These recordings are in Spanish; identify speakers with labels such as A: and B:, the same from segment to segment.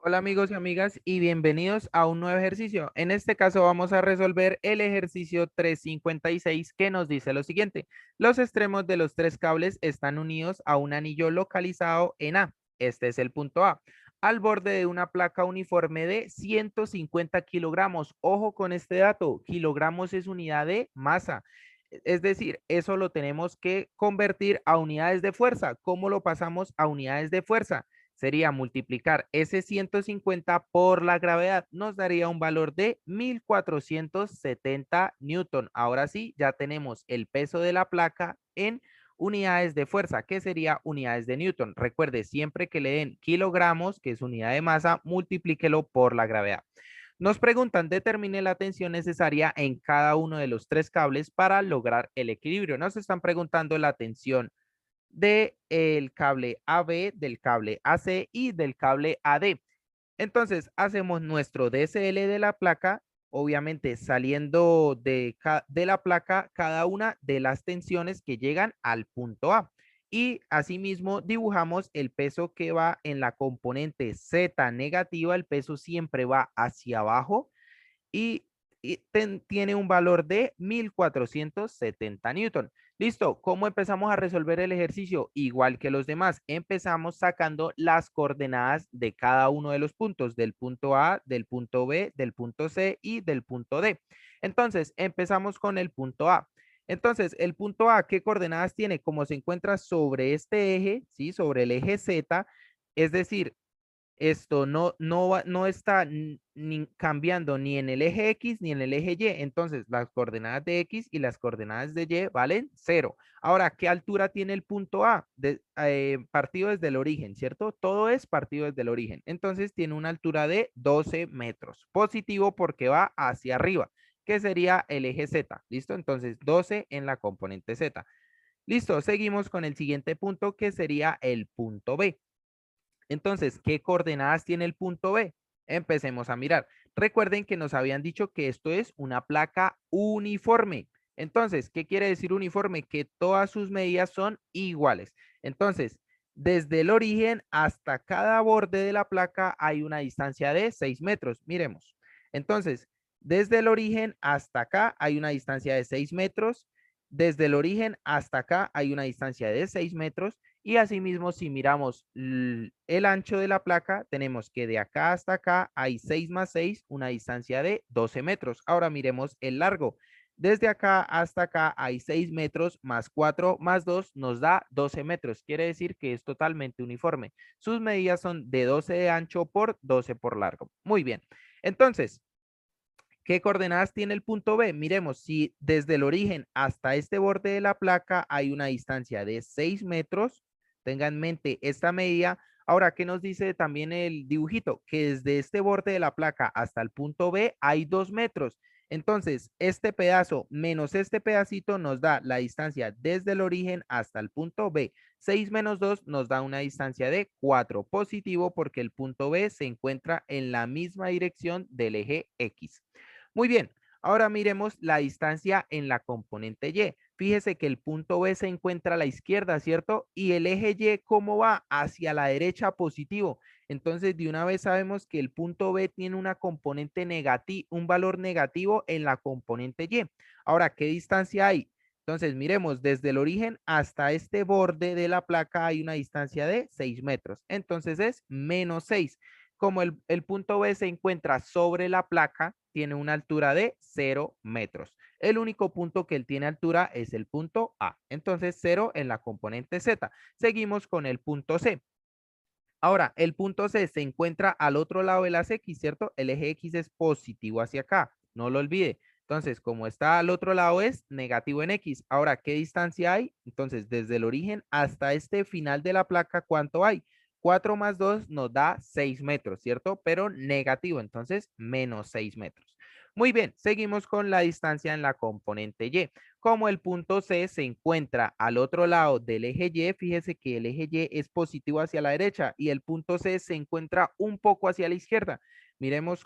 A: Hola amigos y amigas y bienvenidos a un nuevo ejercicio. En este caso vamos a resolver el ejercicio 356 que nos dice lo siguiente. Los extremos de los tres cables están unidos a un anillo localizado en A. Este es el punto A. Al borde de una placa uniforme de 150 kilogramos. Ojo con este dato. Kilogramos es unidad de masa. Es decir, eso lo tenemos que convertir a unidades de fuerza. ¿Cómo lo pasamos a unidades de fuerza? Sería multiplicar ese 150 por la gravedad. Nos daría un valor de 1470 newton. Ahora sí, ya tenemos el peso de la placa en unidades de fuerza, que sería unidades de newton. Recuerde, siempre que le den kilogramos, que es unidad de masa, multiplíquelo por la gravedad. Nos preguntan, determine la tensión necesaria en cada uno de los tres cables para lograr el equilibrio. Nos están preguntando la tensión del cable AB, del cable AC y del cable AD. Entonces, hacemos nuestro DSL de la placa, obviamente saliendo de la placa cada una de las tensiones que llegan al punto A. Y asimismo dibujamos el peso que va en la componente Z negativa, el peso siempre va hacia abajo y, tiene un valor de 1470 newton. Listo, ¿cómo empezamos a resolver el ejercicio? Igual que los demás, empezamos sacando las coordenadas de cada uno de los puntos, del punto A, del punto B, del punto C y del punto D. Entonces, empezamos con el punto A. Entonces, el punto A, ¿qué coordenadas tiene? Como se encuentra sobre este eje, ¿sí? Sobre el eje Z, es decir, esto no está ni cambiando ni en el eje X ni en el eje Y. Entonces, las coordenadas de X y las coordenadas de Y valen cero. Ahora, ¿qué altura tiene el punto A? Partido desde el origen, ¿cierto? Todo es partido desde el origen. Entonces, tiene una altura de 12 metros. Positivo porque va hacia arriba, que sería el eje Z. ¿Listo? Entonces, 12 en la componente Z. Listo, seguimos con el siguiente punto que sería el punto B. Entonces, ¿qué coordenadas tiene el punto B? Empecemos a mirar. Recuerden que nos habían dicho que esto es una placa uniforme. Entonces, ¿qué quiere decir uniforme? Que todas sus medidas son iguales. Entonces, desde el origen hasta cada borde de la placa hay una distancia de 6 metros. Miremos. Entonces, desde el origen hasta acá hay una distancia de 6 metros. Desde el origen hasta acá hay una distancia de 6 metros. Y asimismo, si miramos el ancho de la placa, tenemos que de acá hasta acá hay 6 más 6, una distancia de 12 metros. Ahora miremos el largo. Desde acá hasta acá hay 6 metros más 4 más 2 nos da 12 metros. Quiere decir que es totalmente uniforme. Sus medidas son de 12 de ancho por 12 por largo. Muy bien. Entonces, ¿qué coordenadas tiene el punto B? Miremos, si desde el origen hasta este borde de la placa hay una distancia de 6 metros, tenga en mente esta medida. Ahora, ¿qué nos dice también el dibujito? Que desde este borde de la placa hasta el punto B hay 2 metros. Entonces, este pedazo menos este pedacito nos da la distancia desde el origen hasta el punto B. 6 menos 2 nos da una distancia de 4. Positivo porque el punto B se encuentra en la misma dirección del eje X. Muy bien, ahora miremos la distancia en la componente Y. Fíjese que el punto B se encuentra a la izquierda, ¿cierto? Y el eje Y, ¿cómo va? Hacia la derecha, positivo. Entonces, de una vez sabemos que el punto B tiene una componente negativa, un valor negativo en la componente Y. Ahora, ¿qué distancia hay? Entonces, miremos, desde el origen hasta este borde de la placa hay una distancia de 6 metros. Entonces, es menos 6. Como el punto B se encuentra sobre la placa, tiene una altura de 0 metros. El único punto que él tiene altura es el punto A. Entonces, 0 en la componente Z. Seguimos con el punto C. Ahora, el punto C se encuentra al otro lado de las X, ¿cierto? El eje X es positivo hacia acá, no lo olvide. Entonces, como está al otro lado es negativo en X. Ahora, ¿qué distancia hay? Entonces, desde el origen hasta este final de la placa, ¿cuánto hay? 4 más 2 nos da 6 metros, ¿cierto? Pero negativo, entonces menos 6 metros. Muy bien, seguimos con la distancia en la componente Y. Como el punto C se encuentra al otro lado del eje Y, fíjese que el eje Y es positivo hacia la derecha y el punto C se encuentra un poco hacia la izquierda. Miremos,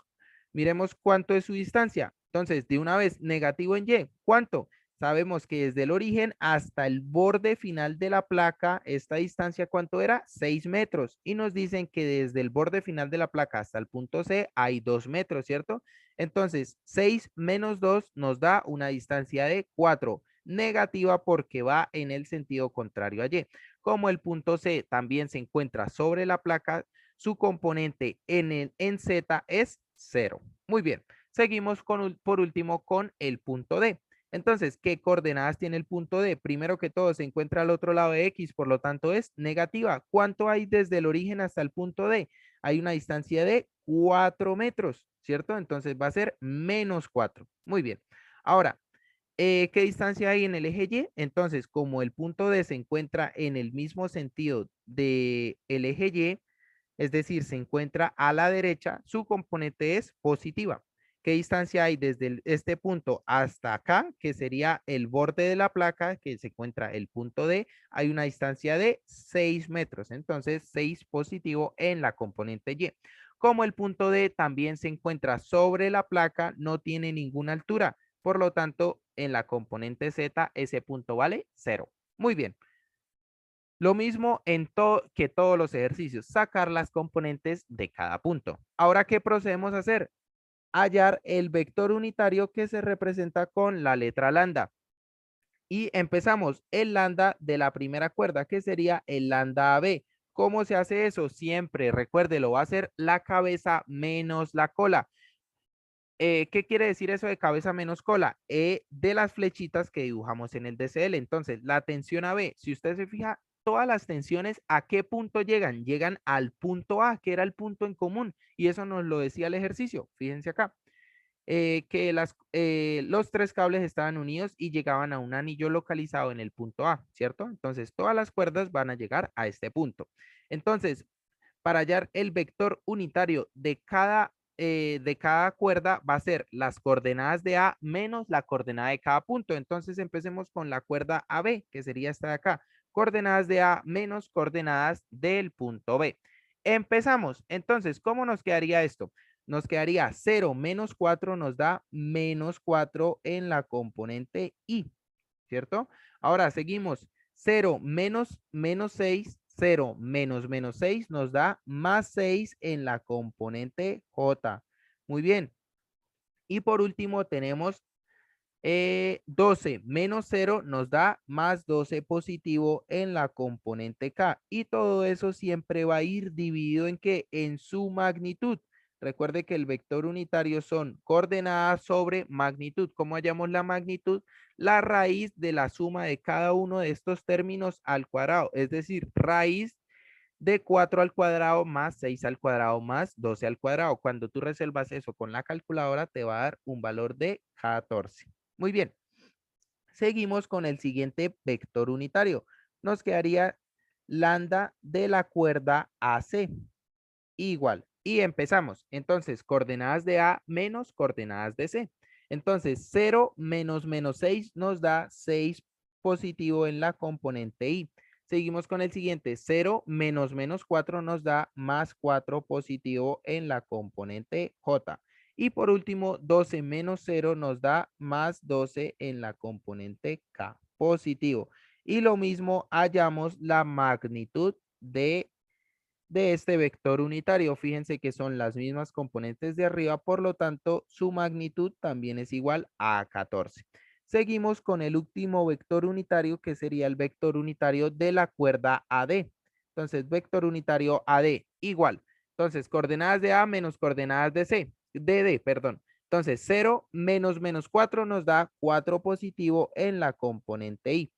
A: miremos cuánto es su distancia. Entonces, de una vez, negativo en Y, ¿cuánto? Sabemos que desde el origen hasta el borde final de la placa, esta distancia, ¿cuánto era? 6 metros. Y nos dicen que desde el borde final de la placa hasta el punto C hay 2 metros, ¿cierto? Entonces, 6 menos 2 nos da una distancia de 4. Negativa porque va en el sentido contrario a Y. Como el punto C también se encuentra sobre la placa, su componente en Z es 0. Muy bien. Seguimos por último con el punto D. Entonces, ¿qué coordenadas tiene el punto D? Primero que todo, se encuentra al otro lado de X, por lo tanto es negativa. ¿Cuánto hay desde el origen hasta el punto D? Hay una distancia de 4 metros, ¿cierto? Entonces va a ser menos 4. Muy bien. Ahora, ¿qué distancia hay en el eje Y? Entonces, como el punto D se encuentra en el mismo sentido del eje Y, es decir, se encuentra a la derecha, su componente es positiva. ¿Qué distancia hay desde este punto hasta acá, que sería el borde de la placa, que se encuentra el punto D? Hay una distancia de 6 metros, entonces 6 positivo en la componente Y. Como el punto D también se encuentra sobre la placa, no tiene ninguna altura, por lo tanto, en la componente Z, ese punto vale 0. Muy bien. Lo mismo en que todos los ejercicios, sacar las componentes de cada punto. Ahora, ¿qué procedemos a hacer? Hallar el vector unitario que se representa con la letra lambda. Y empezamos el lambda de la primera cuerda, que sería el lambda AB. ¿Cómo se hace eso? Siempre, recuérdelo, va a ser la cabeza menos la cola. ¿Qué quiere decir eso de cabeza menos cola? De las flechitas que dibujamos en el DCL. Entonces, la tensión AB, si usted se fija, todas las tensiones, ¿a qué punto llegan? Llegan al punto A, que era el punto en común. Y eso nos lo decía el ejercicio. Fíjense acá. Que los tres cables estaban unidos y llegaban a un anillo localizado en el punto A, ¿cierto? Entonces, todas las cuerdas van a llegar a este punto. Entonces, para hallar el vector unitario de cada cuerda va a ser las coordenadas de A menos la coordenada de cada punto. Entonces empecemos con la cuerda AB, que sería esta de acá. Coordenadas de A menos coordenadas del punto B. Empezamos. Entonces, ¿cómo nos quedaría esto? Nos quedaría 0 menos 4 nos da menos 4 en la componente I, ¿cierto? Ahora seguimos. 0 menos 6, 0 menos 6 nos da más 6 en la componente J. Muy bien. Y por último tenemos 12 menos 0 nos da más 12 positivo en la componente K. Y todo eso siempre va a ir dividido en qué? En su magnitud. Recuerde que el vector unitario son coordenadas sobre magnitud. ¿Cómo hallamos la magnitud? La raíz de la suma de cada uno de estos términos al cuadrado. Es decir, raíz de 4 al cuadrado más 6 al cuadrado más 12 al cuadrado. Cuando tú resuelvas eso con la calculadora, te va a dar un valor de 14. Muy bien. Seguimos con el siguiente vector unitario. Nos quedaría lambda de la cuerda AC igual. Y empezamos. Entonces, coordenadas de A menos coordenadas de C. Entonces, 0 menos 6 nos da 6 positivo en la componente I. Seguimos con el siguiente. 0 menos 4 nos da más 4 positivo en la componente J. Y por último, 12 menos 0 nos da más 12 en la componente K positivo. Y lo mismo hallamos la magnitud de este vector unitario. Fíjense que son las mismas componentes de arriba, por lo tanto, su magnitud también es igual a 14. Seguimos con el último vector unitario, que sería el vector unitario de la cuerda AD. Entonces, vector unitario AD igual. Entonces, coordenadas de A menos coordenadas de C, de D, perdón. Entonces, 0 menos 4 nos da 4 positivo en la componente I.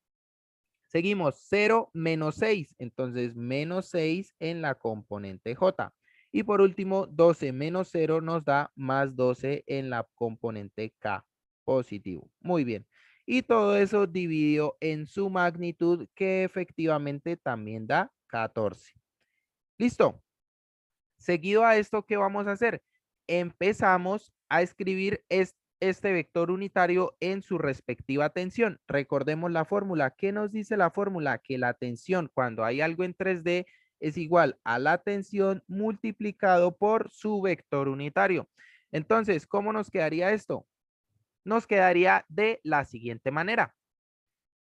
A: Seguimos 0 menos 6, entonces menos 6 en la componente J. Y por último, 12 menos 0 nos da más 12 en la componente K positivo. Muy bien. Y todo eso dividido en su magnitud, que efectivamente también da 14. ¿Listo? Seguido a esto, ¿qué vamos a hacer? Empezamos a escribir este vector unitario en su respectiva tensión. Recordemos la fórmula. ¿Qué nos dice la fórmula? Que la tensión cuando hay algo en 3D es igual a la tensión multiplicado por su vector unitario. Entonces, ¿cómo nos quedaría esto? nos quedaría de la siguiente manera.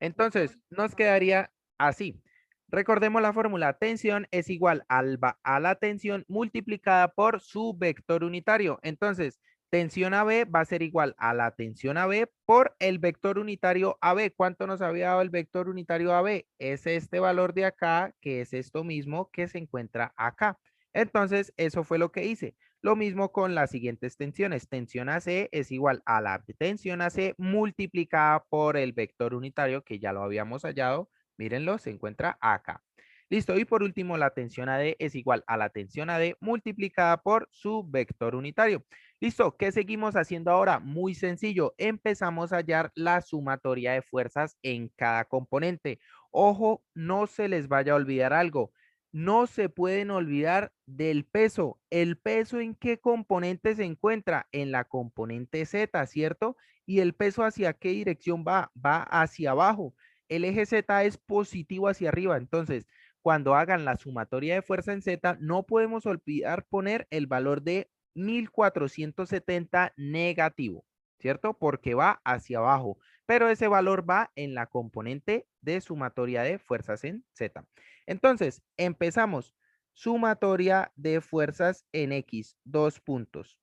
A: Entonces, nos quedaría así. Recordemos la fórmula. Tensión es igual a la tensión multiplicada por su vector unitario. Entonces, tensión AB va a ser igual a la tensión AB por el vector unitario AB. ¿Cuánto nos había dado el vector unitario AB? Es este valor de acá, que es esto mismo que se encuentra acá. Entonces, eso fue lo que hice. Lo mismo con las siguientes tensiones. Tensión AC es igual a la tensión AC multiplicada por el vector unitario que ya lo habíamos hallado. Mírenlo, se encuentra acá. Listo. Y por último, la tensión AD es igual a la tensión AD multiplicada por su vector unitario. Listo. ¿Qué seguimos haciendo ahora? Muy sencillo. Empezamos a hallar la sumatoria de fuerzas en cada componente. Ojo, no se les vaya a olvidar algo. No se pueden olvidar del peso. ¿El peso en qué componente se encuentra? En la componente Z, ¿cierto? ¿Y el peso hacia qué dirección va? Va hacia abajo. El eje Z es positivo hacia arriba. Entonces, cuando hagan la sumatoria de fuerza en Z, no podemos olvidar poner el valor de 1470 negativo, ¿cierto? Porque va hacia abajo. Pero ese valor va en la componente de sumatoria de fuerzas en Z. Entonces, empezamos. Sumatoria de fuerzas en X, 2 puntos.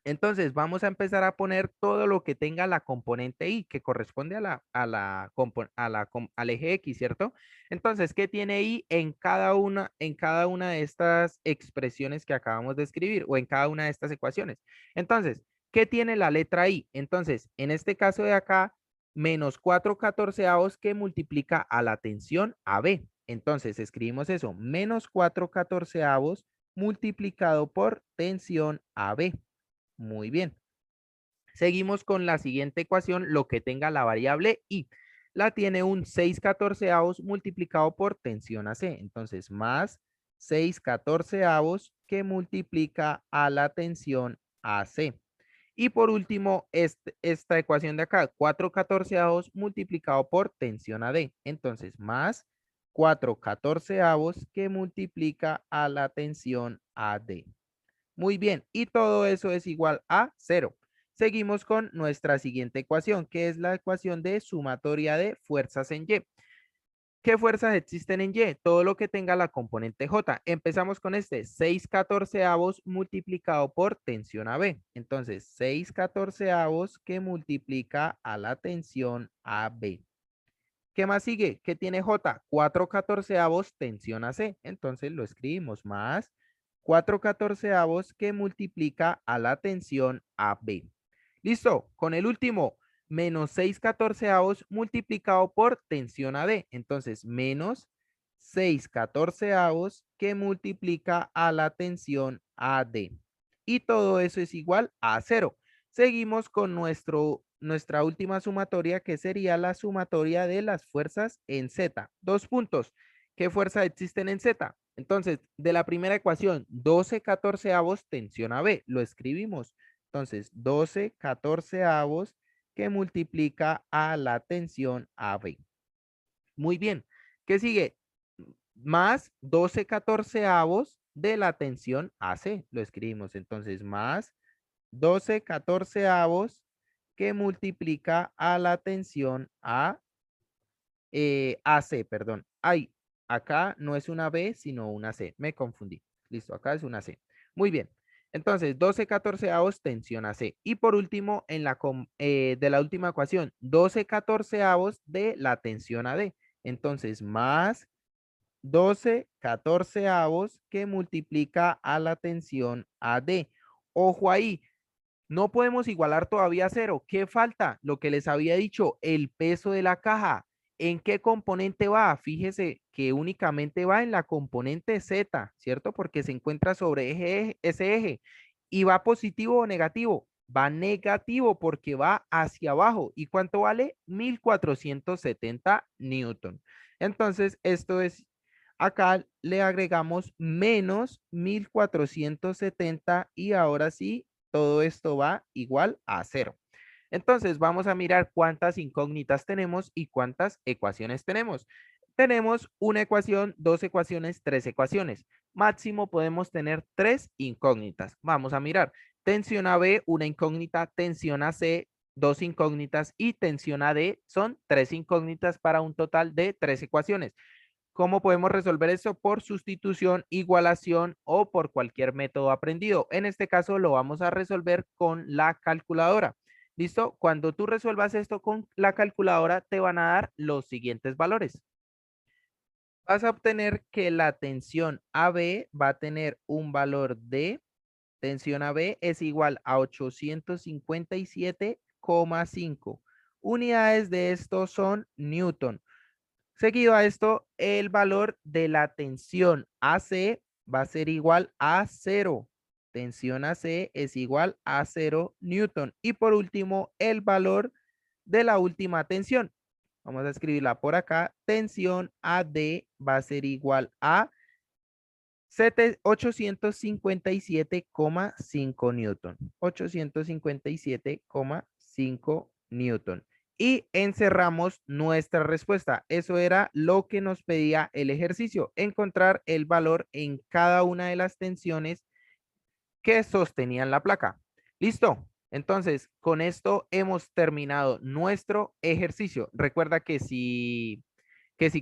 A: Entonces, vamos a empezar a poner todo lo que tenga la componente Y, que corresponde al eje X, ¿cierto? Entonces, ¿qué tiene Y en cada una de estas expresiones que acabamos de escribir o en cada una de estas ecuaciones? Entonces, ¿qué tiene la letra Y? Entonces, en este caso de acá, menos 4/14 que multiplica a la tensión AB. Entonces, escribimos eso, menos 4/14 multiplicado por tensión AB. Muy bien. Seguimos con la siguiente ecuación, lo que tenga la variable Y. La tiene un 6/14 multiplicado por tensión AC. Entonces, más 6/14 que multiplica a la tensión AC. Y por último, esta ecuación de acá, 4/14 multiplicado por tensión AD. Entonces, más 4/14 que multiplica a la tensión AD. Muy bien, y todo eso es igual a 0. Seguimos con nuestra siguiente ecuación, que es la ecuación de sumatoria de fuerzas en Y. ¿Qué fuerzas existen en Y? Todo lo que tenga la componente J. Empezamos con este 6/14 multiplicado por tensión AB. Entonces, 6/14 que multiplica a la tensión AB. ¿Qué más sigue? ¿Qué tiene J? 4/14 tensión AC. Entonces lo escribimos más 4/14 que multiplica a la tensión AB. Listo. Con el último, menos 6/14 multiplicado por tensión AD. Entonces, menos 6/14 que multiplica a la tensión AD. Y todo eso es igual a 0. Seguimos con nuestra última sumatoria, que sería la sumatoria de las fuerzas en Z. 2 puntos. ¿Qué fuerzas existen en Z? Entonces, de la primera ecuación, 12/14 tensión AB. Lo escribimos. Entonces, 12/14 que multiplica a la tensión AB. Muy bien. ¿Qué sigue? Más 12/14 de la tensión AC. Lo escribimos. Entonces, más 12/14 que multiplica a la tensión AC, perdón. Ay, acá no es una B, sino una C. Me confundí. Listo, acá es una C. Muy bien. Entonces, 12/14 tensión AC. Y por último, de la última ecuación, 12/14 de la tensión AD. Entonces, más 12/14 que multiplica a la tensión AD. Ojo ahí, no podemos igualar todavía a 0. ¿Qué falta? Lo que les había dicho, el peso de la caja. ¿En qué componente va? Fíjese que únicamente va en la componente Z, ¿cierto? Porque se encuentra sobre ese eje. ¿Y va positivo o negativo? Va negativo porque va hacia abajo. ¿Y cuánto vale? 1470 newton. Entonces, esto es, acá le agregamos menos 1470 y ahora sí todo esto va igual a 0. Entonces vamos a mirar cuántas incógnitas tenemos y cuántas ecuaciones tenemos. Tenemos una ecuación, dos ecuaciones, tres ecuaciones. Máximo podemos tener 3 incógnitas. Vamos a mirar. Tensión AB, una incógnita. Tensión AC, 2 incógnitas y tensión AD son 3 incógnitas para un total de 3 ecuaciones. ¿Cómo podemos resolver esto? Por sustitución, igualación o por cualquier método aprendido. En este caso lo vamos a resolver con la calculadora. ¿Listo? Cuando tú resuelvas esto con la calculadora, te van a dar los siguientes valores. Vas a obtener que la tensión AB va a tener un valor de tensión AB es igual a 857,5. Unidades de esto son newton. Seguido a esto, el valor de la tensión AC va a ser igual a 0. Tensión AC es igual a 0 newton. Y por último, el valor de la última tensión. Vamos a escribirla por acá. Tensión AD va a ser igual a 857,5 newton. 857,5 newton. Y encerramos nuestra respuesta. Eso era lo que nos pedía el ejercicio. Encontrar el valor en cada una de las tensiones que sostenían la placa. ¿Listo? Entonces, con esto hemos terminado nuestro ejercicio. Recuerda que si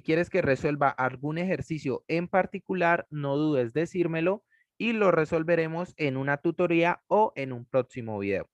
A: quieres que resuelva algún ejercicio en particular, no dudes decírmelo y lo resolveremos en una tutoría o en un próximo video.